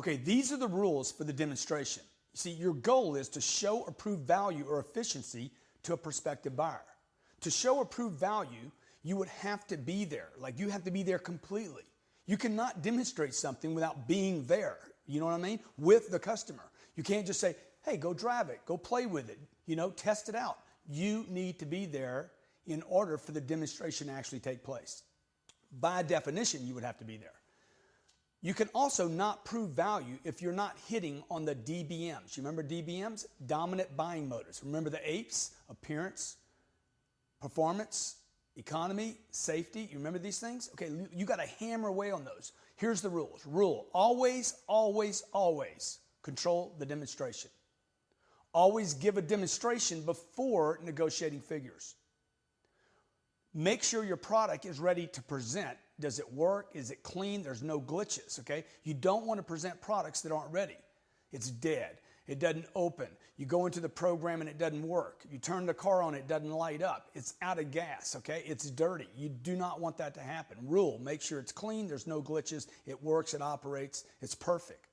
Okay, these are the rules for the demonstration. You see, your goal is to show or prove value or efficiency to a prospective buyer. To show or prove value, you would have to be there. Like, you have to be there completely. You cannot demonstrate something without being there, you know what I mean, with the customer. You can't just say, hey, go drive it, go play with it, test it out. You need to be there in order for the demonstration to actually take place. By definition, you would have to be there. You can also not prove value if you're not hitting on the DBMs. You remember DBMs? Dominant buying motives. Remember the APES? Appearance, performance, economy, safety. You remember these things? Okay, you got to hammer away on those. Here's the rules. Rule: always, always, always control the demonstration. Always give a demonstration before negotiating figures. Make sure your product is ready to present. Does it work? Is it clean? There's no glitches, okay? You don't want to present products that aren't ready. It's dead. It doesn't open. You go into the program and it doesn't work. You turn the car on, it doesn't light up. It's out of gas, okay? It's dirty. You do not want that to happen. Rule: make sure it's clean, there's no glitches, it works, it operates, it's perfect.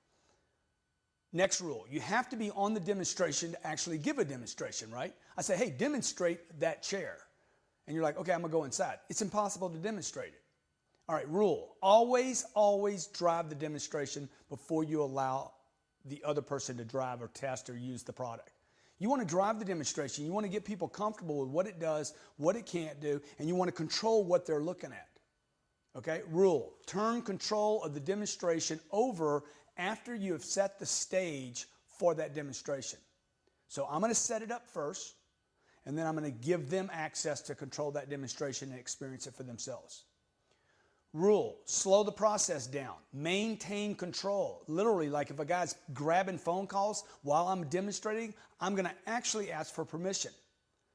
Next rule: you have to be on the demonstration to actually give a demonstration, right? I say, hey, demonstrate that chair. And you're like, okay, I'm going to go inside. It's impossible to demonstrate it. All right, rule: always, always drive the demonstration before you allow the other person to drive or test or use the product. You want to drive the demonstration. You want to get people comfortable with what it does, what it can't do, and you want to control what they're looking at. Okay, rule: turn control of the demonstration over after you have set the stage for that demonstration. So I'm going to set it up first, and then I'm going to give them access to control that demonstration and experience it for themselves. Rule: slow the process down. Maintain control. Literally, like if a guy's grabbing phone calls while I'm demonstrating, I'm going to actually ask for permission.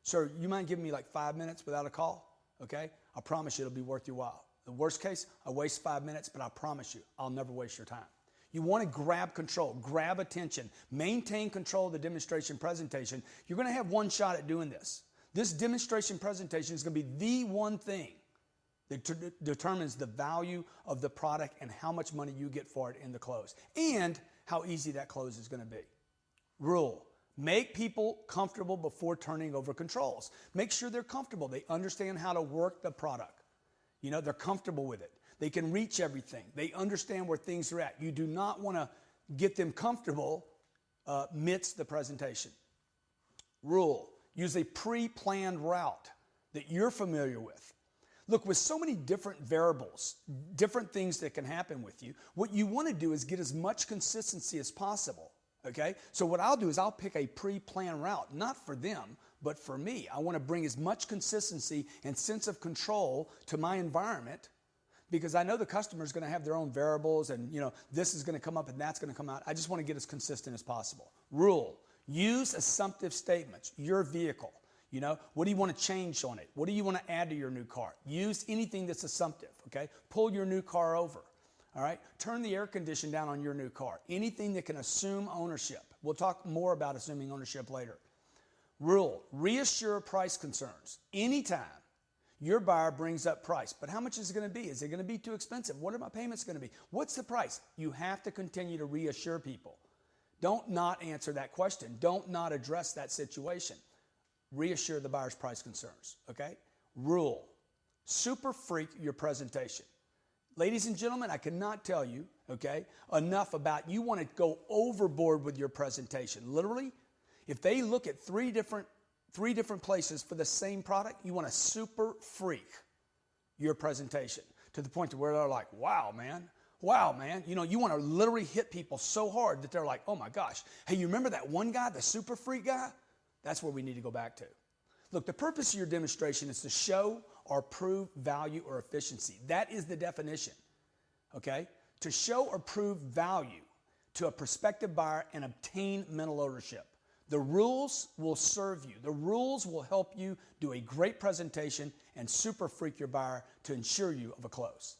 Sir, you mind giving me like 5 minutes without a call? Okay? I promise you it'll be worth your while. The worst case, I waste 5 minutes, but I promise you I'll never waste your time. You want to grab control, grab attention, maintain control of the demonstration presentation. You're going to have one shot at doing this. This demonstration presentation is going to be the one thing that determines the value of the product and how much money you get for it in the close, and how easy that close is going to be. Rule: make people comfortable before turning over controls. Make sure they're comfortable. They understand how to work the product. They're comfortable with it. They can reach everything. They understand where things are at. You do not want to get them comfortable amidst the presentation. Rule: use a pre-planned route that you're familiar with. Look, with so many different variables, different things that can happen with you, what you want to do is get as much consistency as possible, okay? So what I'll do is I'll pick a pre-planned route, not for them, but for me. I want to bring as much consistency and sense of control to my environment, because I know the customer is going to have their own variables, and this is going to come up and that's going to come out. I just want to get as consistent as possible. Rule: use assumptive statements. Your vehicle. What do you want to change on it? What do you want to add to your new car? Use anything that's assumptive, okay? Pull your new car over, all right? Turn the air condition down on your new car. Anything that can assume ownership. We'll talk more about assuming ownership later. Rule: reassure price concerns. Anytime your buyer brings up price, but how much is it going to be? Is it going to be too expensive? What are my payments going to be? What's the price? You have to continue to reassure people. Don't not answer that question. Don't not address that situation. Reassure the buyer's price concerns, okay? Rule: super freak your presentation. Ladies and gentlemen, I cannot tell you, okay, enough about you want to go overboard with your presentation. Literally, if they look at three different places for the same product, you want to super freak your presentation to the point to where they're like, wow, man. Wow, man. You want to literally hit people so hard that they're like, oh my gosh. Hey, you remember that one guy, the super freak guy? That's where we need to go back to. Look, the purpose of your demonstration is to show or prove value or efficiency. That is the definition, okay? To show or prove value to a prospective buyer and obtain mental ownership. The rules will serve you. The rules will help you do a great presentation and super freak your buyer to ensure you of a close.